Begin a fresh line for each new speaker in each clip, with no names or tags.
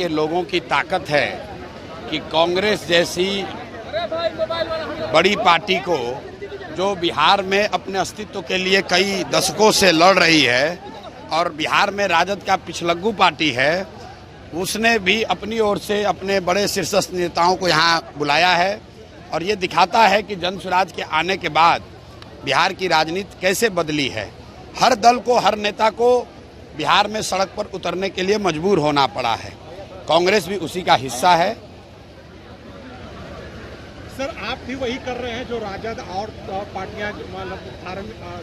के लोगों की ताकत है कि कांग्रेस जैसी बड़ी पार्टी को, जो बिहार में अपने अस्तित्व के लिए कई दशकों से लड़ रही है और बिहार में राजद का पिछलग्गू पार्टी है, उसने भी अपनी ओर से अपने बड़े शीर्षस्थ नेताओं को यहाँ बुलाया है। और ये दिखाता है कि जन स्वराज के आने के बाद बिहार की राजनीति कैसे बदली है। हर दल को, हर नेता को बिहार में सड़क पर उतरने के लिए मजबूर होना पड़ा है। कांग्रेस भी उसी का हिस्सा है।
सर, आप भी वही कर रहे हैं जो राजद और पार्टियां मतलब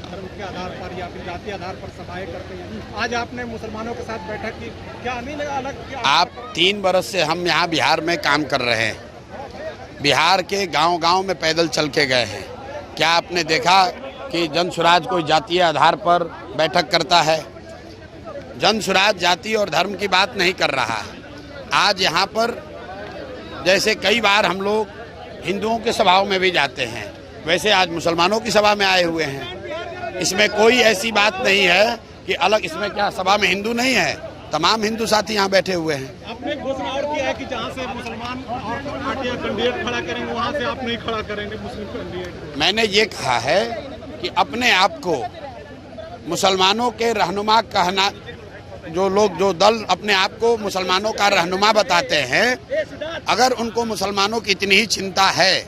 धर्म के आधार पर या फिर जाति आधार पर सभाएं करते हैं। आज आपने मुसलमानों के साथ बैठक की, क्या नहीं लगा अलग?
आप 3 बरस से हम यहाँ बिहार में काम कर रहे हैं। बिहार के गांव-गांव में पैदल चल के गए हैं। क्या आपने देखा कि जन स्वराज कोई जातीय आधार पर बैठक करता है? जन स्वराज जाति और धर्म की बात नहीं कर रहा। आज यहाँ पर जैसे कई बार हम लोग हिंदुओं के सभाओं में भी जाते हैं, वैसे आज मुसलमानों की सभा में आए हुए हैं। इसमें कोई ऐसी बात नहीं है कि अलग, इसमें क्या सभा में हिंदू नहीं है? तमाम हिंदू साथी यहाँ बैठे हुए हैं।
आपने घोषणा और किया है कि जहाँ से मुसलमान और पार्टियां कैंडिडेट खड़ा करेंगे वहाँ से आप नहीं खड़ा करेंगे मुस्लिम कैंडिडेट।
मैंने ये कहा है कि अपने आप को मुसलमानों के रहनुमा कहना, जो दल अपने आप को मुसलमानों का रहनुमा बताते हैं, अगर उनको मुसलमानों की इतनी ही चिंता है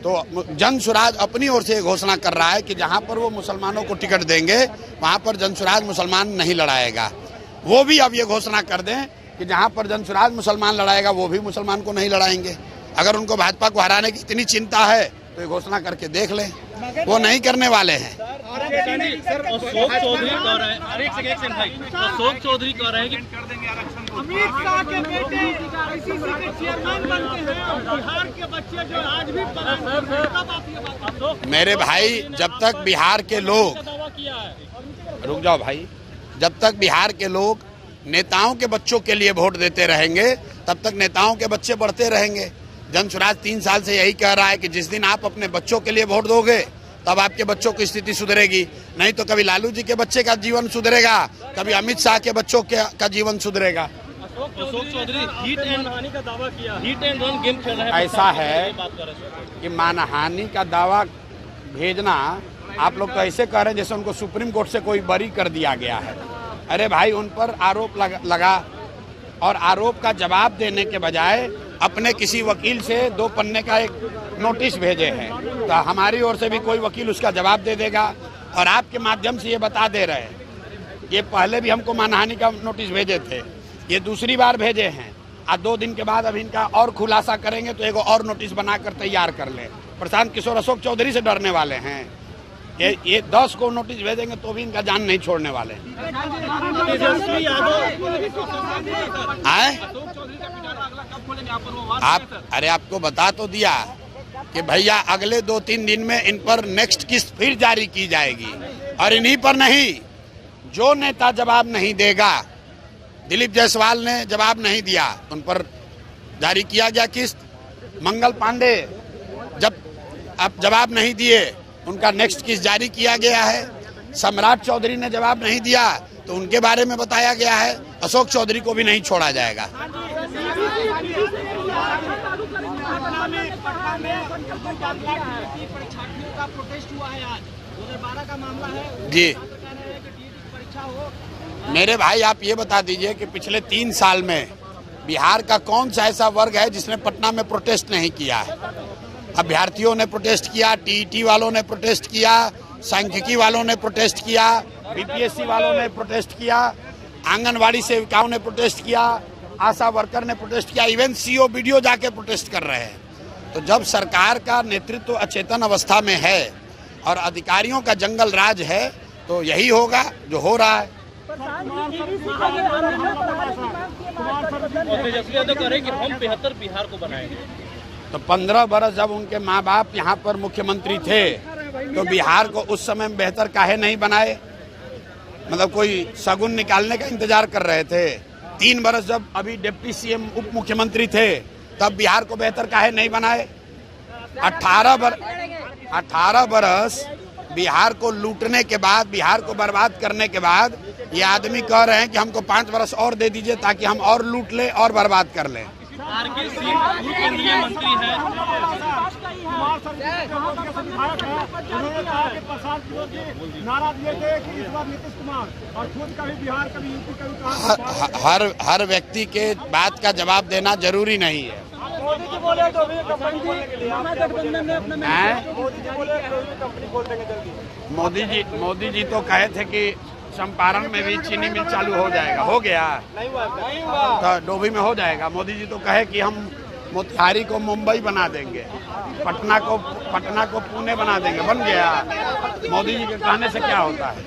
तो जन स्वराज अपनी ओर से घोषणा कर रहा है कि जहां पर वो मुसलमानों को टिकट देंगे वहां पर जन स्वराज मुसलमान नहीं लड़ाएगा। वो भी अब ये घोषणा कर दें कि जहां पर जन स्वराज मुसलमान लड़ाएगा वो भी मुसलमान को नहीं लड़ाएंगे। अगर उनको भाजपा को हराने की इतनी चिंता है तो ये घोषणा करके देख लें। वो नहीं करने वाले हैं।
अशोक चौधरी कह रहे हैं कि
अमित शाह के बेटे आईसीसी के चेयरमैन बनते हैं और बिहार के बच्चे जो आज भी
मेरे भाई, जब तक बिहार के लोग, रुक जाओ भाई, जब तक बिहार के लोग नेताओं के बच्चों के लिए वोट देते रहेंगे तब तक नेताओं के बच्चे बढ़ते रहेंगे। जन स्वराज 3 साल से यही कह रहा है कि जिस दिन आप अपने बच्चों के लिए वोट दोगे तब आपके बच्चों की स्थिति सुधरेगी। नहीं तो कभी लालू जी के बच्चे का जीवन सुधरेगा, कभी अमित शाह के बच्चों का जीवन सुधरेगा।
Ashok Chaudhary hit and run का दावा किया, हिट एंड रन गेम खेल रहे हैं।
ऐसा है कि मानहानि का दावा भेजना, आप लोग तो ऐसे कह रहे हैं जैसे उनको सुप्रीम कोर्ट से कोई बरी कर दिया गया है। अरे भाई, उन पर आरोप लगा और आरोप का जवाब देने के बजाय अपने किसी वकील से 2 पन्ने का एक नोटिस भेजे हैं, तो हमारी ओर से भी कोई वकील उसका जवाब दे देगा। और आपके माध्यम से ये बता दे रहे हैं, ये पहले भी हमको मानहानि का नोटिस भेजे थे, ये दूसरी बार भेजे हैं। आज 2 दिन के बाद अब इनका और खुलासा करेंगे तो एक और नोटिस बनाकर तैयार कर ले। प्रशांत किशोर अशोक चौधरी से डरने वाले हैं। ये 10 को नोटिस भेजेंगे तो भी इनका जान नहीं छोड़ने वाले। अरे आपको बता तो दिया कि भैया अगले 2-3 दिन में इन पर नेक्स्ट किस्त फिर जारी की जाएगी। और इन्हीं पर नहीं, जो नेता जवाब नहीं देगा, दिलीप जायसवाल ने जवाब नहीं दिया, उन पर जारी किया गया किस्त। मंगल पांडे अब जवाब नहीं दिए, उनका नेक्स्ट किस्त जारी किया गया है। सम्राट चौधरी ने जवाब नहीं दिया तो उनके बारे में बताया गया है। अशोक चौधरी को भी नहीं छोड़ा जाएगा। जी मेरे भाई, आप ये बता दीजिए कि पिछले 3 साल में बिहार का कौन सा ऐसा वर्ग है जिसने पटना में प्रोटेस्ट नहीं किया है? अभ्यर्थियों ने प्रोटेस्ट किया, टीईटी वालों ने प्रोटेस्ट किया, सांख्यिकी वालों ने प्रोटेस्ट किया, बीपीएससी वालों ने प्रोटेस्ट किया, आंगनवाड़ी सेविकाओं ने प्रोटेस्ट किया, आशा वर्कर ने प्रोटेस्ट किया, इवन सीओ वीडियो जाके प्रोटेस्ट कर रहे हैं। तो जब सरकार का नेतृत्व अचेतन अवस्था में है और अधिकारियों का जंगल राज है तो यही होगा जो हो रहा है।
बिहार को बनाएंगे।
तो 15 बरस जब उनके माँ बाप यहाँ पर मुख्यमंत्री थे तो बिहार को उस समय में बेहतर काहे नहीं बनाए? मतलब कोई शगुन निकालने का इंतजार कर रहे थे। 3 बरस जब अभी डिप्टी सीएम उप मुख्यमंत्री थे तब बिहार को बेहतर काहे नहीं बनाए? 18 बरस बिहार को लूटने के बाद, बिहार को बर्बाद करने के बाद ये आदमी कह रहे हैं कि हमको 5 वर्ष और दे दीजिए ताकि हम और लूट लें और बर्बाद कर लें।
आरके सिंह पूर्व केंद्रीय मंत्री हैं।
नारा दिए थे कि इस बार नीतीश कुमार और खुद कभी बिहार कभी यूपी कभी
हर व्यक्ति के बात का जवाब देना जरूरी नहीं है।
मोदी जी बोले तो भी कंपनी खोलने के लिए गठबंधन में अपना मोदी जी बोले कंपनी खोल देंगे जल्दी।
मोदी जी तो कहे थे कि चंपारण में भी चीनी मिल चालू हो जाएगा, हो गया
नहीं हुआ
तो डोभी में हो जाएगा। मोदी जी तो कहे कि हम मोतिहारी को मुंबई बना देंगे, पटना को पुणे बना देंगे, बन गया। मोदी जी के कहने से क्या होता है।